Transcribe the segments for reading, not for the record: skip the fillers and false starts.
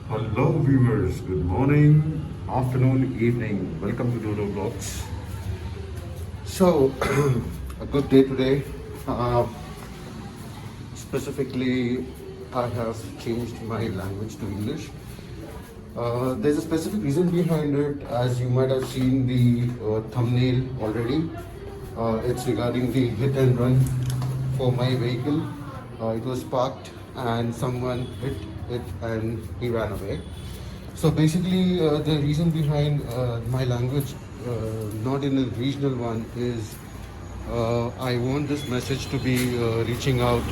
Hello viewers, good morning, afternoon, evening. Welcome to Dodo Vlogs. So, a good day today. Uh, Specifically, I have changed my language to English. There's a specific reason behind it, as you might have seen the thumbnail already. It's regarding the hit and run for my vehicle. It was parked and someone hit it and he ran away. So basically, the reason behind my language, not in a regional one, is I want this message to be reaching out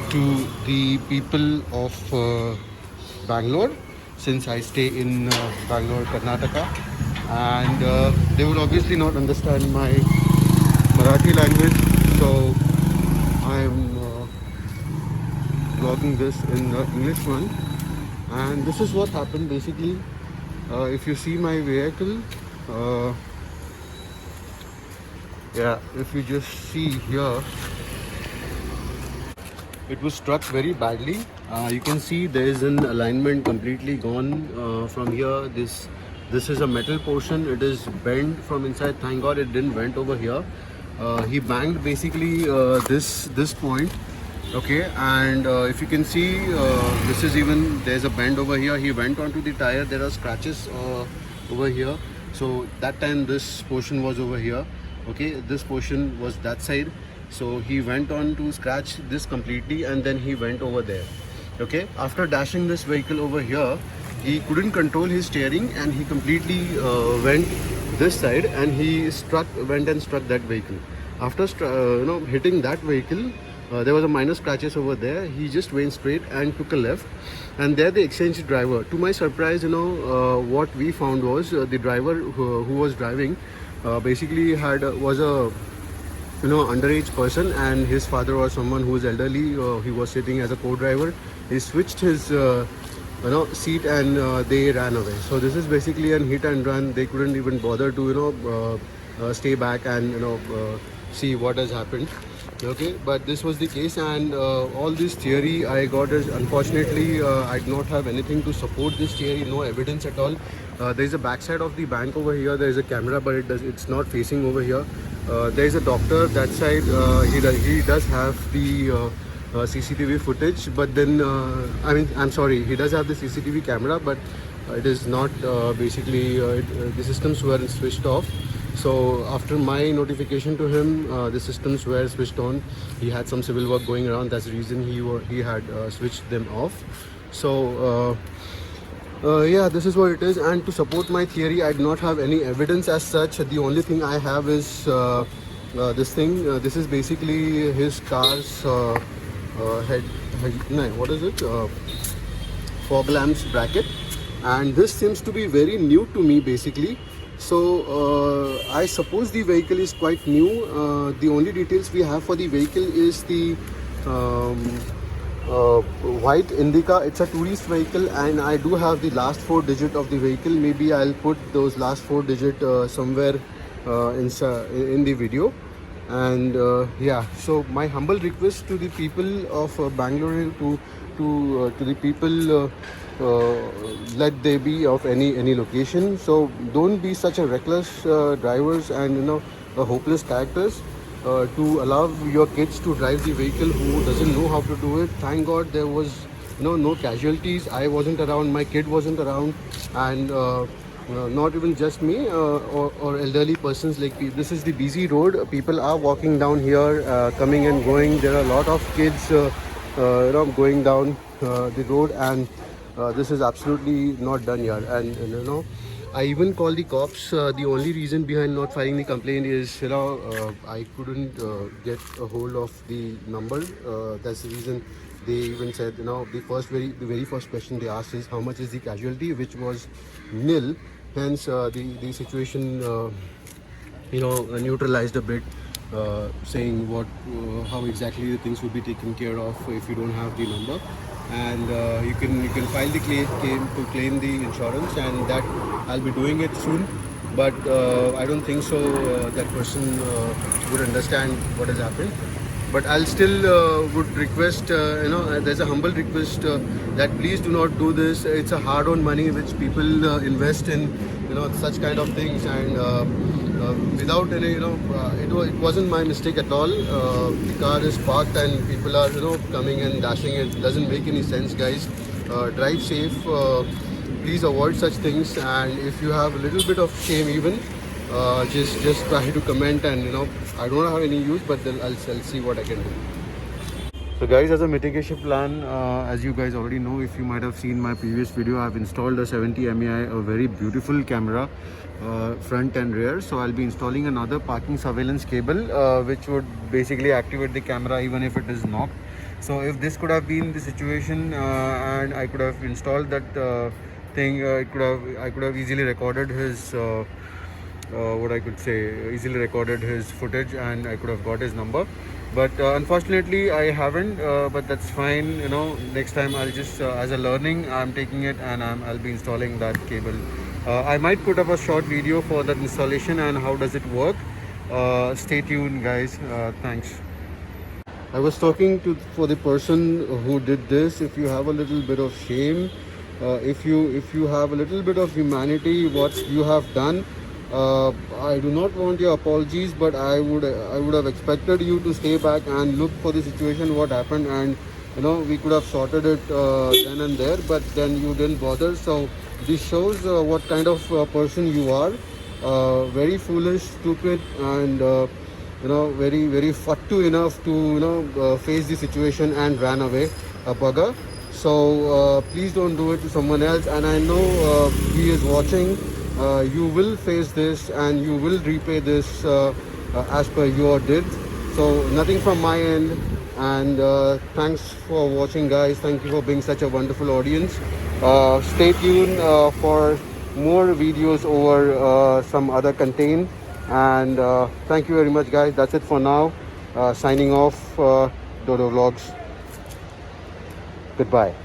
to the people of Bangalore, since I stay in Bangalore, Karnataka, and they would obviously not understand my Marathi language, so I am vlogging this in the English one. And this is what happened basically. If you see my vehicle, uh, yeah, if you just see here, it was struck very badly. You can see there is an alignment completely gone from here. This is a metal portion. It is bent from inside. Thank God it didn't went over here. He banged basically this point. Okay, and if you can see, this is even, there's a bend over here. He went onto the tire. There are scratches over here. So that time this portion was over here. Okay, this portion was that side. So he went on to scratch this completely and then he went over there. Okay, after dashing this vehicle over here, he couldn't control his steering and he completely went this side and he went and struck that vehicle. After hitting that vehicle, there was a minor scratches over there. He just went straight and took a left, and there they exchanged driver. To my surprise, what we found was the driver who was driving basically was a underage person, and his father was someone who was elderly. He was sitting as a co-driver. He switched his seat and they ran away. So this is basically an hit and run. They couldn't even bother to stay back and see what has happened. Okay, but this was the case, and all this theory I got is, unfortunately, I do not have anything to support this theory, no evidence at all. There is a backside of the bank over here. There is a camera, but it's not facing over here. There is a doctor that side. He does have the CCTV footage, but then I'm sorry, he does have the CCTV camera, but it is not basically the systems were switched off. So after my notification to him, the systems were switched on. He had some civil work going around. That's the reason he had switched them off. So yeah, this is what it is. And to support my theory, I do not have any evidence as such. The only thing I have is this thing. This is basically his car's what is it? Fog lamps bracket. And this seems to be very new to me basically. So I suppose the vehicle is quite new. The only details we have for the vehicle is the white Indica. It's a tourist vehicle, and I do have the last 4 digit of the vehicle. Maybe I'll put those last 4 digit somewhere in the video. And yeah, so my humble request to the people of Bangalore, to the people, let they be of any location. So don't be such a reckless drivers and hopeless characters to allow your kids to drive the vehicle who doesn't know how to do it. Thank God there was no casualties. I wasn't around, my kid wasn't around, and not even just me or elderly persons. Like, this is the busy road. People are walking down here, coming and going. There are a lot of kids going down the road, and this is absolutely not done here. And I even called the cops. The only reason behind not filing the complaint is I couldn't get a hold of the number. That's the reason. They even said, the very first question they asked is how much is the casualty, which was nil. Hence the situation neutralized a bit, saying how exactly the things will be taken care of if you don't have the number. And you can file the claim to claim the insurance, and that I'll be doing it soon. But I don't think so that person would understand what has happened. but I'll still would request, there's a humble request that please do not do this. It's a hard-earned money which people invest in, such kind of things, and without any, it wasn't my mistake at all. The car is parked and people are, coming and dashing it. Doesn't make any sense, guys. Drive safe. Please avoid such things, and if you have a little bit of shame even, just try to comment, and I don't have any use, but then I'll see what I can do. So guys, as a mitigation plan, as you guys already know, if you might have seen my previous video, I've installed a 70 MEI, a very beautiful camera, front and rear. So I'll be installing another parking surveillance cable, which would basically activate the camera even if it is knocked. So if this could have been the situation, and I could have installed that thing, I could have easily recorded his easily recorded his footage, and I could have got his number. But unfortunately I haven't, but that's fine. Next time I'll just, as a learning, I'm taking it, and I'll be installing that cable. I might put up a short video for that installation and how does it work. Stay tuned, guys. Thanks. I was talking for the person who did this. If you have a little bit of shame, if you have a little bit of humanity, what you have done, I do not want your apologies, but I would have expected you to stay back and look for the situation, what happened, and we could have sorted it then and there, but then you didn't bother. So this shows what kind of person you are. Very foolish, stupid, and very very fattu enough to face the situation and ran away, a bugger. So please don't do it to someone else, and I know he is watching. You will face this and you will repay this as per your did. So nothing from my end, and thanks for watching, guys. Thank you for being such a wonderful audience. Stay tuned for more videos over some other content, and thank you very much, guys. That's it for now. Signing off, Dodo Vlogs. Goodbye.